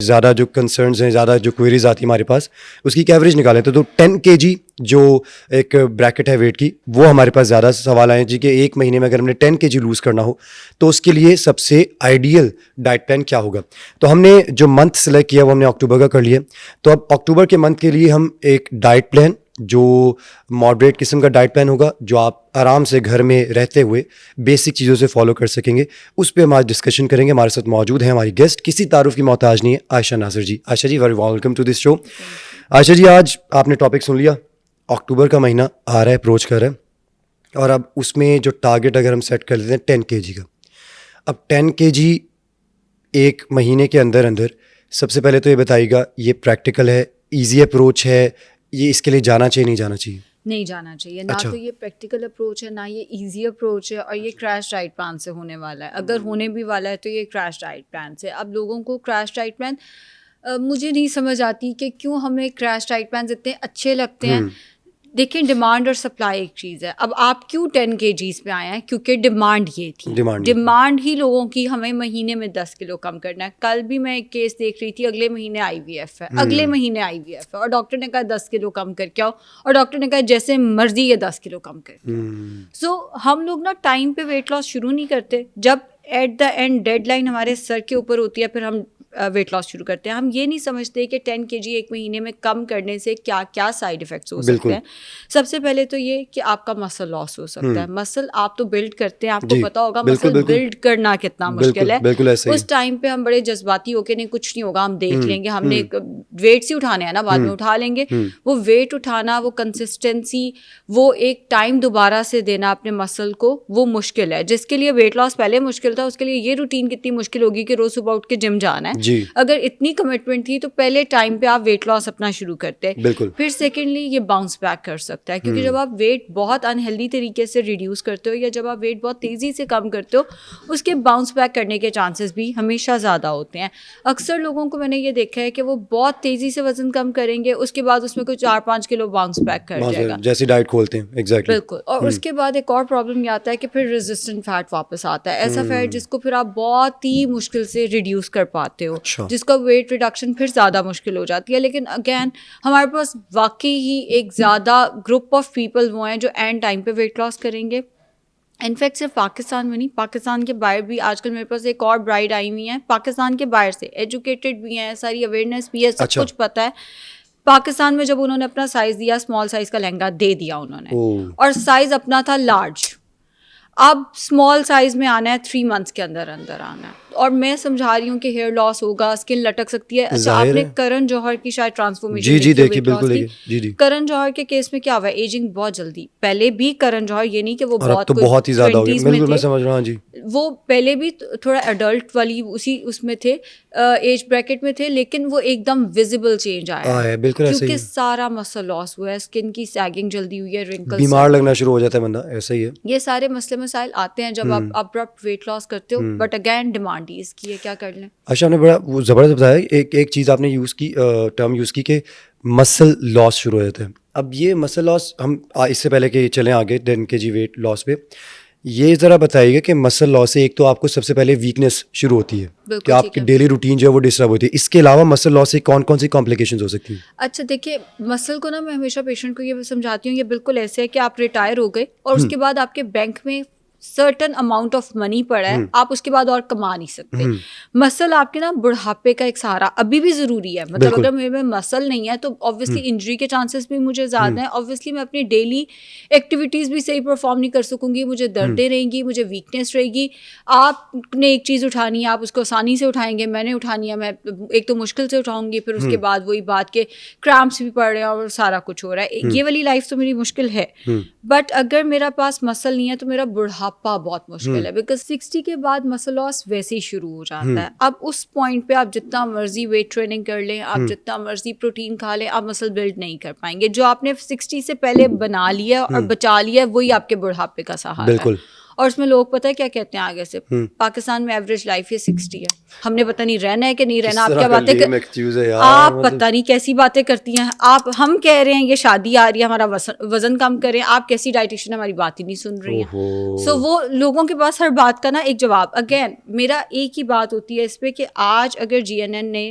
زیادہ جو کنسرنز ہیں, زیادہ جو کوئریز آتی ہیں ہمارے پاس, اس کی ایک ایوریج نکالیں تو 10 kg جو ایک بریکٹ ہے ویٹ کی, وہ ہمارے پاس زیادہ سوال آئے ہیں جی کہ ایک مہینے میں اگر ہم نے 10 kg لوز کرنا ہو تو اس کے لیے سب سے آئیڈیل ڈائٹ پلان کیا ہوگا. تو ہم نے جو منتھ سلیکٹ کیا وہ ہم نے اکتوبر کا کر لیا. تو اب اکتوبر کے منتھ کے لیے ہم ایک ڈائٹ پلان جو ماڈریٹ قسم کا ڈائٹ پلان ہوگا, جو آپ آرام سے گھر میں رہتے ہوئے بیسک چیزوں سے فالو کر سکیں گے, اس پہ ہم آج ڈسکشن کریں گے. ہمارے ساتھ موجود ہیں ہماری گیسٹ, کسی تعارف کی محتاج نہیں ہے, عائشہ ناصر جی. عائشہ جی ویری ویلکم ٹو دس شو. عائشہ جی, آج آپ نے ٹاپک سن لیا, اکتوبر کا مہینہ آ رہا ہے, اپروچ کر رہا ہے, اور اب اس میں جو ٹارگیٹ اگر ہم سیٹ کر لیتے ہیں 10 kg کا, اب 10 kg ایک مہینے کے اندر سب سے پہلے تو یہ بتائیے گا, یہ پریکٹیکل ہے, ایزی اپروچ ہے, یہ اس کے لیے جانا چاہیے نہیں جانا چاہیے؟ نہیں جانا چاہیے. نہ تو یہ پریکٹیکل اپروچ ہے, نہ یہ ایزی اپروچ ہے, اور یہ کریش ڈائٹ پلان سے ہونے والا ہے. اگر ہونے بھی والا ہے تو یہ کریش ڈائٹ پلان سے. اب لوگوں کو کریش ڈائٹ پلان مجھے نہیں سمجھ آتی کہ کیوں ہمیں کریش ڈائٹ پلانز اتنے اچھے لگتے ہیں. دیکھیں, ڈیمانڈ اور سپلائی ایک چیز ہے. اب آپ کیوں 10 kgs پہ آئے ہیں؟ کیونکہ ڈیمانڈ یہ تھی, ڈیمانڈ ہی لوگوں کی ہمیں مہینے میں 10 کلو کم کرنا ہے. کل بھی میں ایک کیس دیکھ رہی تھی, اگلے مہینے IVF ہے, اگلے مہینے IVF ہے, اور ڈاکٹر نے کہا 10 کلو کم کر کے آؤ, اور ڈاکٹر نے کہا جیسے مرضی یہ 10 کلو کم کر کے. سو ہم لوگ نا ٹائم پہ ویٹ لاس شروع نہیں کرتے, جب at the end deadline ہمارے سر کے اوپر ہوتی ہے پھر ہم ویٹ لاس شروع کرتے ہیں. ہم یہ نہیں سمجھتے کہ 10 kg ایک مہینے میں کم کرنے سے کیا کیا سائڈ افیکٹس ہو سکتے ہیں. سب سے پہلے تو یہ کہ آپ کا مسل لاس ہو سکتا ہے. مسل آپ تو بلڈ کرتے ہیں, آپ کو پتا ہوگا مسل بلڈ کرنا کتنا مشکل ہے. اس ٹائم پہ ہم بڑے جذباتی ہو کے نہیں کچھ نہیں ہوگا, ہم دیکھ لیں گے, ہم نے ویٹس ہی اٹھانے ہیں نا, بعد میں اٹھا لیں گے. وہ ویٹ اٹھانا, وہ کنسسٹنسی, وہ ایک ٹائم دوبارہ سے دینا اپنے مسل کو, وہ مشکل ہے. جس کے لیے ویٹ لاس پہلے مشکل تھا, اس کے لیے یہ روٹین کتنی مشکل ہوگی کہ روز صبح اٹھ کے جم جانا ہے. اگر اتنی کمٹمنٹ تھی تو پہلے ٹائم پہ آپ ویٹ لاس اپنا شروع کرتے. پھر سیکنڈلی یہ باؤنس بیک کر سکتا ہے, کیونکہ جب آپ ویٹ بہت انہیلدی طریقے سے ریڈیوس کرتے ہو, یا جب آپ ویٹ بہت تیزی سے کم کرتے ہو, اس کے باؤنس بیک کرنے کے چانسز بھی ہمیشہ زیادہ ہوتے ہیں. اکثر لوگوں کو میں نے یہ دیکھا ہے کہ وہ بہت تیزی سے وزن کم کریں گے, اس کے بعد اس میں کوئی 4-5 کلو باؤنس بیک کر جائے گا, جیسی ڈائٹ کھولتے ہیں. ایگزیکٹلی, بالکل. اور اس کے بعد ایک اور پرابلم یہ آتا ہے کہ پھر ریزسٹنٹ فیٹ واپس آتا ہے, ایسا فیٹ جس کو پھر آپ بہت ہی مشکل سے ریڈیوس کر پاتے ہو, جس کا ویٹ ریڈکشن پھر زیادہ مشکل ہو جاتی ہے. لیکن اگین ہمارے پاس واقعی ہی ایک زیادہ گروپ آف پیپل وہ ہیں جو اینڈ ٹائم پہ ویٹ لاس کریں گے. انفیکٹ صرف پاکستان میں نہیں, پاکستان کے باہر بھی. آج کل میرے پاس ایک اور برائڈ آئی ہوئی ہیں پاکستان کے باہر سے, ایجوکیٹڈ بھی ہیں, ساری اویئرنیس بھی ہے, سب کچھ پتہ ہے. پاکستان میں جب انہوں نے اپنا سائز دیا, اسمال سائز کا لہنگا دے دیا انہوں نے, اور سائز اپنا تھا لارج. اب اسمال سائز میں آنا ہے, 3 months کے اندر آنا ہے. اور میں سمجھا رہی ہوں کہ ہیئر لاس ہوگا, اسکن لٹک سکتی ہے. اچھا, آپ نے کرن جوہر کی شاید ٹرانسفارمیشن دیکھی, بالکل. کرن جوہر کے کیس میں کیا ہوا ہے, ایجنگ بہت جلدی. پہلے بھی کرن جوہر, یہ نہیں کہ وہ بہت ہی زیادہ ہو گئی, بالکل میں سمجھ رہا ہوں جی, وہ پہلے بھی تھوڑا ایڈلٹ والی اس میں تھے, ایج بریکٹ میں تھے, لیکن وہ ایک دم ویزیبل چینج آیا ہے, کیونکہ سارا مسل لاس ہوا ہے, اسکن کی سیگنگ جلدی ہوئی ہے, رنکلز, بیمار لگنا شروع ہو جاتا ہے بندہ. ایسا ہی ہے, یہ سارے مسئلے مسائل آتے ہیں جب آپ ابرپٹ ویٹ لاس کرتے ہو. بٹ اگین ڈیمانڈ ہی اس کی ہے, کیا کر لیں. اچھا, آپ نے بڑا وہ زبردست بتایا, ایک چیز آپ نے یوز کی, ٹرم یوز کی کہ مسل لاس شروع ہو جاتا ہے. اب یہ مسل لاس, ہم اس سے پہلے کہ چلیں آگے 10 kg ویٹ لاس پہ, یہ ذرا بتائیے گا کہ مسل لاس سے ایک تو آپ کو سب سے پہلے ویکنیس شروع ہوتی ہے, کہ آپ کی ڈیلی روٹین جو ہے وہ ڈسٹرب ہوتی ہے. اس کے علاوہ مسل لاس سے کون کون سی کمپلیکیشنز ہو سکتی ہیں؟ اچھا دیکھیے, مسل کو نا میں ہمیشہ پیشنٹ کو یہ سمجھاتی ہوں, یہ بالکل ایسے ہے کہ آپ ریٹائر ہو گئے اور اس کے بعد آپ کے بینک میں سرٹن اماؤنٹ آف منی پڑا ہے, آپ اس کے بعد اور کما نہیں سکتے. مسل آپ کے نا بڑھاپے کا ایک سہارا ابھی بھی ضروری ہے. مطلب اگر میرے میں مسل نہیں ہے تو آبویسلی انجری کے چانسز بھی مجھے زیادہ ہیں. آبویسلی میں اپنی ڈیلی ایکٹیویٹیز بھی صحیح پرفارم نہیں کر سکوں گی, مجھے دردیں رہیں گی, مجھے ویکنیس رہے گی. آپ نے ایک چیز اٹھانی ہے, آپ اس کو آسانی سے اٹھائیں گے, میں نے اٹھانی ہے, میں ایک تو مشکل سے اٹھاؤں گی, پھر اس کے بعد وہی بات کے کریمپس بھی پڑ رہے ہیں اور سارا کچھ ہو رہا ہے. یہ والی لائف تو میری مشکل ہے. بٹ اگر میرا پاس مسل نہیں ہے تو میرا بڑھاپا بہت مشکل ہے, بیکاز 60 کے بعد مسل لاس ویسے ہی شروع ہو جاتا ہے. اب اس پوائنٹ پہ آپ جتنا مرضی ویٹ ٹریننگ کر لیں, آپ جتنا مرضی پروٹین کھا لیں, آپ مسل بلڈ نہیں کر پائیں گے. جو آپ نے 60 سے پہلے بنا لیا اور بچا لیا, وہی آپ کے بڑھاپے کا سہارا ہے. اور اس میں لوگ پتہ ہے کیا کہتے ہیں آگے سے, پاکستان میں ایوریج لائف یہ 60 ہے, ہم نے پتہ نہیں رہنا ہے کہ نہیں رہنا. آپ کیا باتیں, آپ پتہ نہیں کیسی باتیں کرتی ہیں آپ. ہم کہہ رہے ہیں یہ شادی آ رہی ہے, ہمارا وزن کم کریں, آپ کیسی ڈائٹیشین ہماری بات ہی نہیں سن رہی ہیں. سو وہ لوگوں کے پاس ہر بات کا نا ایک جواب. اگین میرا ایک ہی بات ہوتی ہے اس پہ کہ آج اگر GNN نے